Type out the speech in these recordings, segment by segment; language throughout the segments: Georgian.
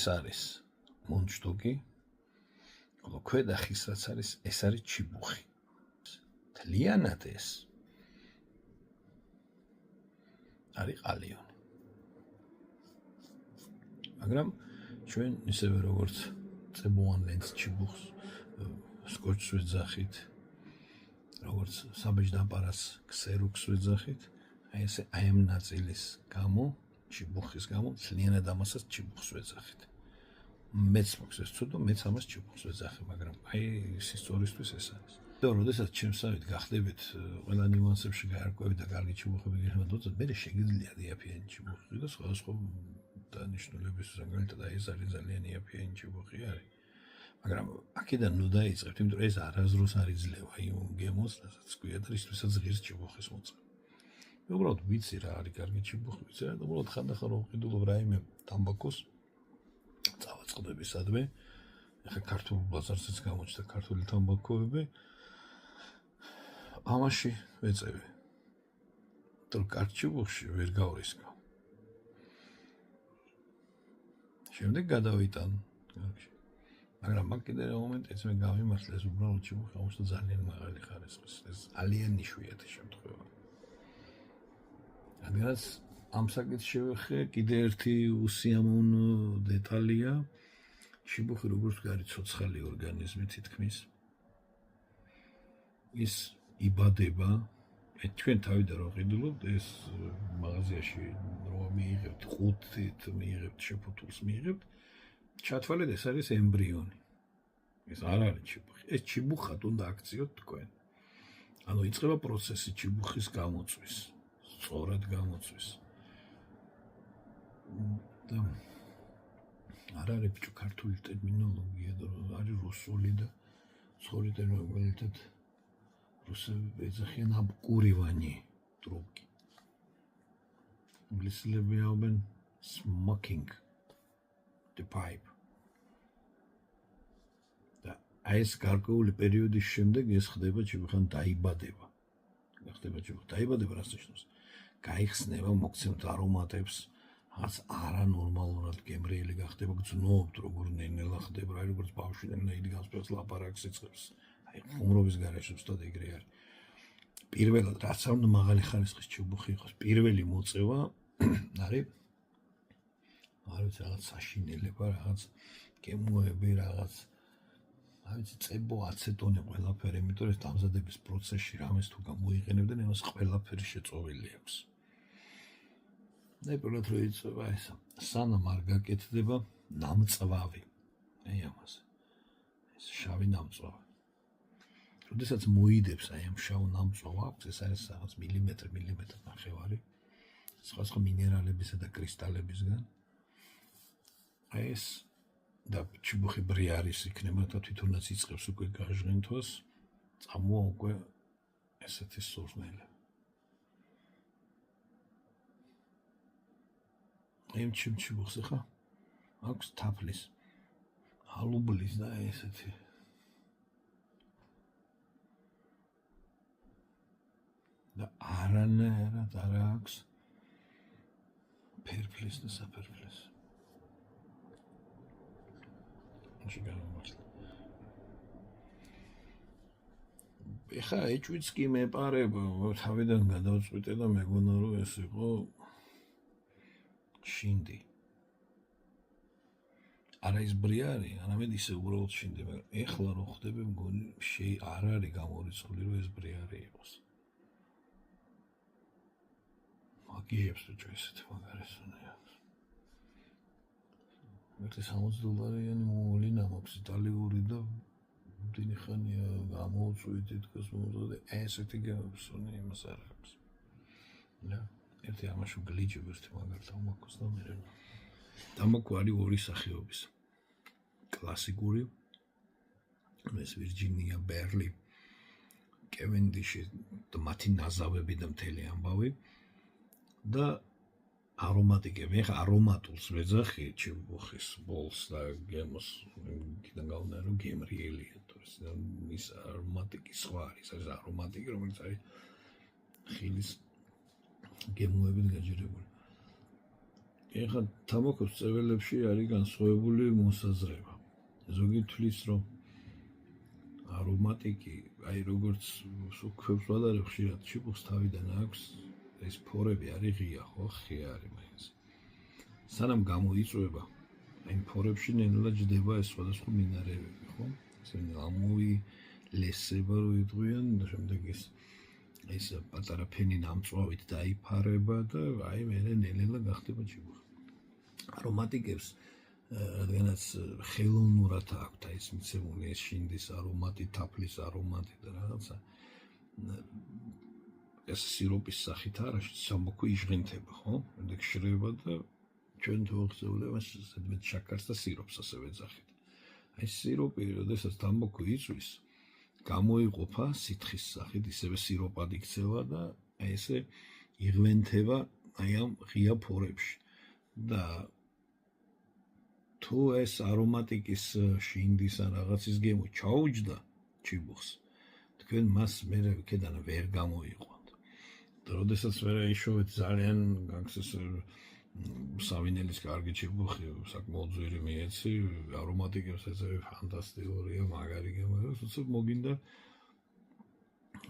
ეს არის მონჩტუკი, ხოლო ქვედა ხის რაც არის, ეს არის ჩიბუხი. მთლიანად ეს არის ყალიონი. მაგრამ ჩვენ ისევე როგორც წებოვან ლენტს ჩიბუხს სკოჩს ვეძახით, როგორც საბეჭდაპარას ქსერუქს ვეძახით, აი ამ ნაწილის გამო ჩიბუხის გამო მთლიანად ამასაც ჩიბუხს ვეძახით. მეც მოქვს ეს ცუდო, მეც ამას ჩიბუხს ვეძახი, მაგრამ აი ისტორიისთვის ეს არის. და როდესაც ჩემსავით გახდებით ყველა ნიუანსებში გაარკვევით და კარგი ჩიბუხები გიხმართ, მე შეგიძლია იაფიანი ჩიბუხი და სხვადასხვა დანიშნულების მაგალითად აი ეს არის ძალიან იაფიანი ჩიბუხი არის. მაგრამ აქედან ნუ დაიწყებთ, იმიტომ რომ ეს არასდროს არ იძლევა იმ გემოს, რასაც ქვია და ისთვისაც ღირს ჩიბუხის მოწყება. უბრალოდ ვიცი რა არის კარგი ჩიბუხი, ვიცი რა, უბრალოდ ხანდახან რომ ვყიდულობ რაიმე თამბაქოს წავაწყდები სადმე. ეხლა ქართულ ბაზარზეც გამოჩნდა ქართული თამბაქოები. ამაში ვეწევი. თუ კარგ ჩიბუხში ვერ გავრისკავ. შემდეგ გადავიტან. მაგრამ მაგ კიდე რა მომენტიც მე გავიმართლე ეს უბრალოდ ჩიბუხი აღმოჩნდა ძალიან მაღალი ხარისხის. ეს ძალიან იშვიათი შემთხვევა. რადგანაც ამ საკითხს შევეხე, კიდე ერთი უსიამოვნო დეტალია, ჩიბუხი როგორც არის ცოცხალი ორგანიზმი თითქმის. ის იბადება, ჩვენ თავიდან რო ვყიდულობთ, ეს მაღაზიაში რო მიიღებთ ხუთით, მიიღებთ შეფუთულს მიიღებთ, ჩათვალეთ ეს არის ემბრიონი. ეს არ არის ჩიბუხი. ეს ჩიბუხად უნდა აქციოთ თქვენ. ანუ იწყება პროცესი ჩიბუხის გამოწვის. სწორად გამოწვის. და არ არის ბჭო ქართული ტერმინოლოგია და არის რუსული და სწორი ტერმინოლოგიით რუსები ეძახიან აბკურივანი ტრუკი. ინგლისელები აუბენ smoking the pipe. და ეს გარკვეული პერიოდის შემდეგ ეს ხდება ჩიბუხი დაიბადება. ხდება ჩიბუხი დაიბადება რას ნიშნავს? გაიხსნება, მოგცემთ არომატებს, რაც არანორმალურად გემრიელი გახდება, გძნობთ როგორ ნენელა ხდება, აი როგორც ბავშვიდან იდგამს ფერს ლაპარაკს იწყებს. აი ხუმრობის გარეშე უბრალოდ ეგრე არის. პირველად რაც არ უნდა მაღალი ხარისხის ჩიბუხი იყოს, პირველი მოწევა არის არ ვიცი რაღაც საშინელება, რაღაც გემოები, რაღაც არ ვიცი წებო აცეტონი ყველაფერი, იმიტომ რომ ეს დამზადების პროცესში რამეს თუ გამოიყენებდნენ, ამას ყველაფერი შეწოვილი აქვს. ნეპროლად რო იწვევა ეს სანამ არ გაკეთდება ნამწვავი. აი ამაზე. ეს შავი ნამწვავი. როდესაც მოიდებს აი ამ შავ ნამწვავს, ეს არის რაღაც მილიმეტრი ნახევარი. სხვა მინერალებისა და კრისტალებისგან. აი ეს და ჩიბუხი ბრიარის იქნება და თვითონაც იწყებს უკვე გაჟღენთვას, წამოა უკვე ესეთი სურნელი. იმ ჩიბუხს ხა აქვს თაფლის, ალუბლის და ესეთი. და არანაირად არ აქვს ფერფლის და საფერფლის. ეხა ეჭვიც კი მეპარება, თავიდან გადავწყვიტე და მეგონა რომ ეს იყო შინდი. არა ის ბრიარი, არამედ ისე უბრალოდ შინდი, მაგრამ ეხლა რო ხდები მგონი არ არის გამორიცხული რომ ეს ბრიარი იყოს. მაგიებს ბიჭო ესეთი მაგარესონი აქვს. ერთი $60 მოულინა მაქვს იტალიური და დინი ხანია გამოუწვით თითქოს მომწოდე ესეთი გემებსონი იმას არ აქვს. და ერთი ამაში გლიჯები ერთი მაგალითად მაქვს და მე დამაკო არის ორი სახეობის. კლასიკური ეს ვირჯინია, ბერლი, კევენდიში და მათი ნაზავები და მთელი ამბავი და არომატიკები. ეხა არომატულს ვეძახი ჩიბუხის ბოლს და გემოს იქიდან გავნა რომ გემრიელია ის არომატიკი სხვა არის ეს არომატიკი რომელიც არის ხილის გემოებით გაჯერებული. ეხლა თამბაქოს წეველებში არის განსხვავებული მოსაზრება. ზოგი თვლის რომ არომატიკი აი როგორც სუქებს ვადარებ ხშირად ჩიბუხს თავიდან აქვს ეს ფორები არის ღია ხო ხია არის მაინც. სანამ გამოიწვება აი ფორებში ნელა ჯდება ეს სხვადასხვა მინარევები ხო? ისინი ამოილესება რო იტყვიან და შემდეგ ეს პატარა ფენი ნამწვავით დაიფარება და აი მე ნელა გახდება ჩიბუხი. არომატიკებს რადგანაც ხელოვნურად აქვთ ეს მიცემული ეს შინდის არომატი, თაფლის არომატი და რაღაცა ეს სიროპის სახით არა სამბოქო იჟღენთება ხო? შემდეგ შრება და ჩვენ თუ ხსეულებას სადმე შაქარს და სიროპს ასე ვეძახით. აი სიროპი როდესაც თამბაქო იწვის გამოიყოფა სითხის სახით ისევე სიროპად იქცევა და აი ესე იღვენთება აი ამ ღია ფორებში და თუ ეს არომატიკის შინდის ან რაღაცის გემო ჩაუჯდა ჩიბუხს თქვენ მას მერე ქედან ვერ გამოიყვანთ და როდესაც ვერ აიშოვეთ ძალიან განგსეს სავინელის კარგი ჩიბუხი საკმაოდ ძვირი მიეცი არომატიკებს ეწევი ფანტასტიკურია მაგარი გემოა უცებ მოგინდა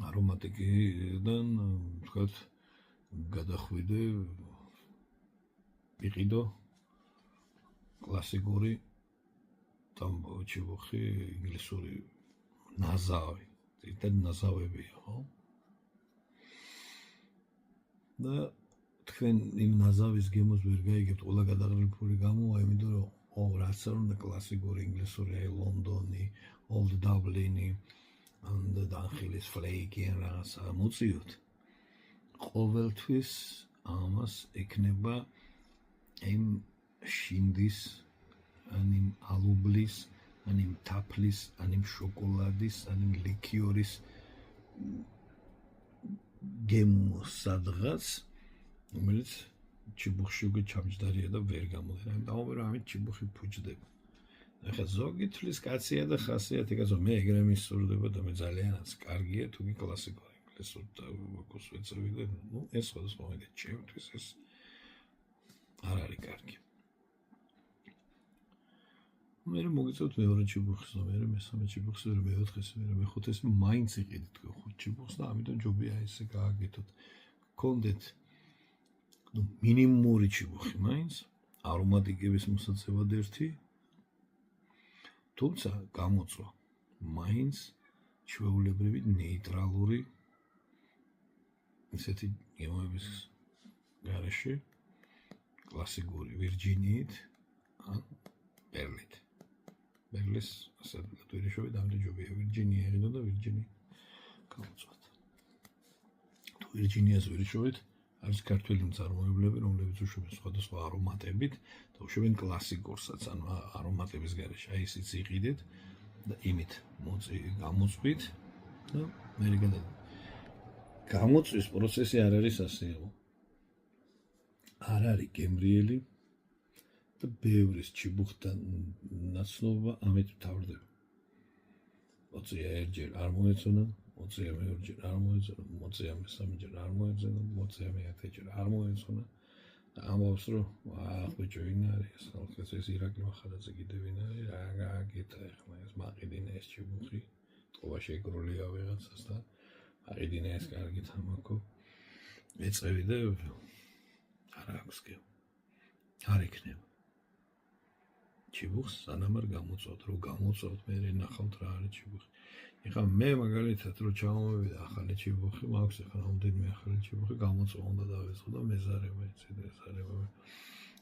არომატიკიდან ვთქვათ გადახვიდე იყიდო კლასიკური თამბაქო ჩიბუხი ინგლისური ნაზავი ერთად ნაზავებია ხო და თქვენ იმ ნაზავის გემოს ვერ გაიგებთ ყველა გადაღრმავებული გამოვა იმიტომ რომ რაც არ უნდა კლასიკური ინგლისური აი ლონდონი ოლდ დაბლინი და დანხილის ფლეიკი ან რაღაცა მოწიოთ ყოველთვის ამას ეკნება იმ შინდის ან იმ ალუბლის ან იმ თაფლის ან იმ შოკოლადის ან იმ ლიქიორის გემო სადღაც რომელიც ჩიბუხში უკვე ჩამჯდარია და ვერ გამოდება. ამიტომ ამით ჩიბუხი ფუჭდება. ეხლა ზოგი თვლის კაცია და ხასიათი კაცო მე ეგრე მისურდება და მე ძალიანაც კარგია თუკი კლასიკური ინგლისური და ვაკოს ვეცევი და ნუ ეს სხვადასხვა მე ჩემთვის ეს არ არის კარგი. მე მოგიწევთ მეორე ჩიბუხს და მე მესამე ჩიბუხს და მეოთხეს მე მეხუთეს მაინც იყიდით ხუთ ჩიბუხს და ამიტომ ჯობია ესე გააკეთოთ. გქონდეთ ну მინიმუმური ჩიბუხი მაინც არომატიკების მოსაცებად ერთი თუმცა გამოწვა მაინც ჩვეულებრივი ნეიტრალური ისეთი გემოების გარეშე კლასიკური ვირჯინიით ან ბერლით ბერლის ასე ვირიშოვი დამჯობია ვირჯინია ერინო და ვირჯინი გამოწვათ თუ ვირჯინიას ვირიშოვით არის ქართველი მწარმოებლები, რომლებიც უშვებენ სხვადასხვა არომატებით და უშვებენ კლასიკურსაც, ანუ არომატების გარეშე. აი ისიც იყიდეთ და იმით გამოწვით და მე გამოწვის პროცესი არ არის ასეულო. არ არის გემრიელი და ბევრის ჩიბუხთან ნაცნობა ამით მთავრდება. 20 ერთჯერ არ მოეწონა 20 მეორჯერ არ მოეწონა 20 მესამეჯერ არ მოეწონა 20 მეათეჯერ არ მოეწონა და ამბობს რომ ახბიჭო ვინ არის ხალხს ეს ირაკლი მახარაძე კიდე ვინ არის რა გააკეთა ახლა ეს მაყიდინა ეს ჩიბუხი ტყობაში ეგროლია ვიღაცას და აყიდინა ეს კარგი თამბაქო ეწევი და არ აქვს გემო არ იქნება ჩიბუხს სანამ არ გამოწვავთ რომ გამოწვავთ მე ნახავთ რა არის ჩიბუხი ეხლა მე მაგალითად რო ჩამოვიდა ახალი ჩიბუხი მაქვს ეხლა რამდენიმე ახალი ჩიბუხი გამოწვა უნდა დავეწყო და მეზარება იცით ეს არის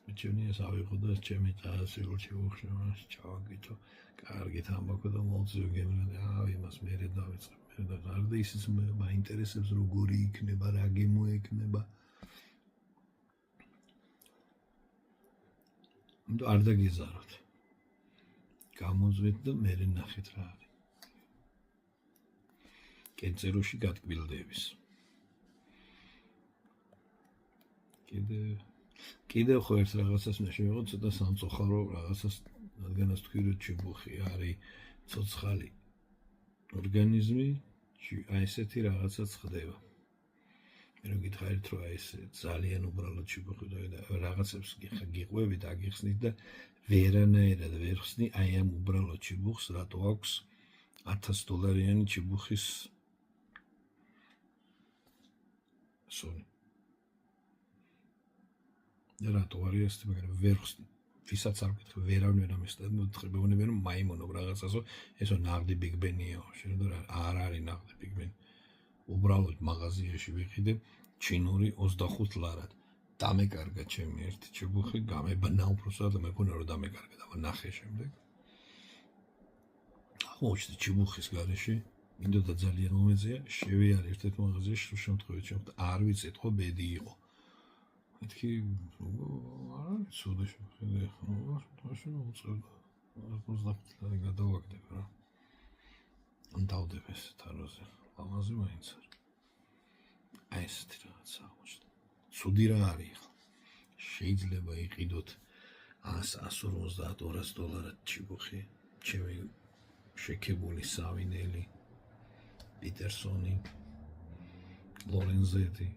მე მიჩვენია ავიღო და ჩემი წასულში უხშავს ჩავაგიტო კარგით ამბობ და მოვწევ გემრიელი იმას მერე დავიწყებ მერე და გარდა ისიც მაინტერესებს როგორი იქნება რა გემოექნება არ დაგიზაროთ გამოძვით და მერე ნახეთ რა არის კენწეროში გატკბილდების კიდე ხო ერთ რაღაცას მე შევიღო ცოტა სამწუხარო რაღაცას რადგანაც თქვი რომ ჩიბუხი არის ცოცხალი ორგანიზმი აი ესეთი რაღაცაც ხდება მე რო გითხარით რომ აი ეს ძალიან უბრალოდ ჩიბუხი და რაღაცებს გიყვები და გიხსნით და ვერანაირად ვერ ხსნი აი ამ უბრალოდ ჩიბუხს რატო აქვს $1000 ჩიბუხის სონი რატო არის ეს მაგრამ ვერ ხსნი ვისაც არ გითხრი ვერავინ ვერ ამესწრებს მოთხრებოდნენ რომ მაიმონობ რაღაცასო ესო ნაღდი ბიგ ბენიო შენ და არ არის ნაღდი ბიგ ბენი უბრალოდ მაღაზიაში ვიყიდე ჩინური 25 ლარად დამეკარგა ჩემი ერთი ჩიბუხი გამებნა უბრალოდ და მეკონა რომ დამეკარგა და ნახე შემდეგ ხოჭი ჩიბუხის garaში მინდოდა ძალიან მომეწია შევიარე ერთ-ერთ მაღაზიაში სულ შემთხვევით არ ვიცით ხო ბედი იყო მეთქი არა ცუდი შეხედე ხო უწევდა 25 ლარი გადავაგდებ რა ან დავდებ ეს თაროზე ლამაზი მაინც არის აი ესეთი რაღაცა აღმოჩნდა ცუდი რა არის შეიძლება იყიდოთ $150-200 ჩიბუხი ჩემი შექებული სავინელი პიტერსონი ლორენზეტი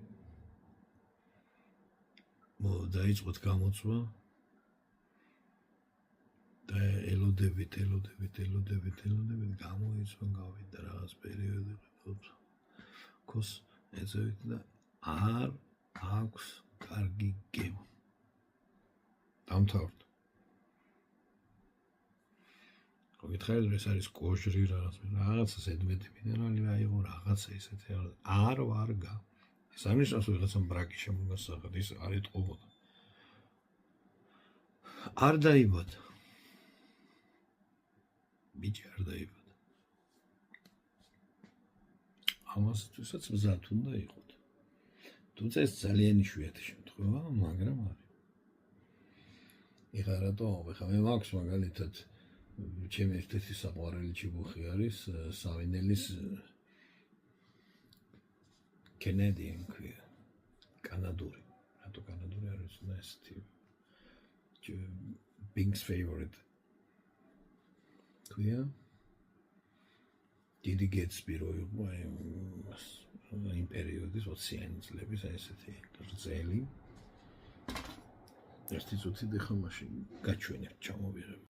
დაიწყოთ გამოცვა და ელოდებით გამოიწვა გავიდა რაღაც პერიოდი ქოს ეცევით და არ აქვს კარგი გემო დამთავრდა გითხარით რომ ეს არის კოჟრი რაღაცა ზედმეტი მინერალი აიღო რაღაცა ისეთი არ ვარგა ეს ამიშას ვიღაცამ ბრაკი შემოგასახად ის არ ეთყობოდა არ დაიბადა ბიჭი არ დაიბადა ამასთვისაც მზად უნდა იყოთ თუმცა ეს ძალიან იშვიათი შემთხვევა მაგრამ არის ეხლა რატომ ეხლა მე მაქვს მაგალითად ჩემი ერთ-ერთი საყვარელი ჩიბუხი არის სავინელის Canadian queer, კანადური, რატო კანადური არის და ესეთი Pink's favorite queer დიდი გეტსბი რო იყო იმ პერიოდის 20-იანი წლების ესეთი გრძელი ერთი წუთი და ხა მაშინ გაჩვენებ ჩამოვიღებ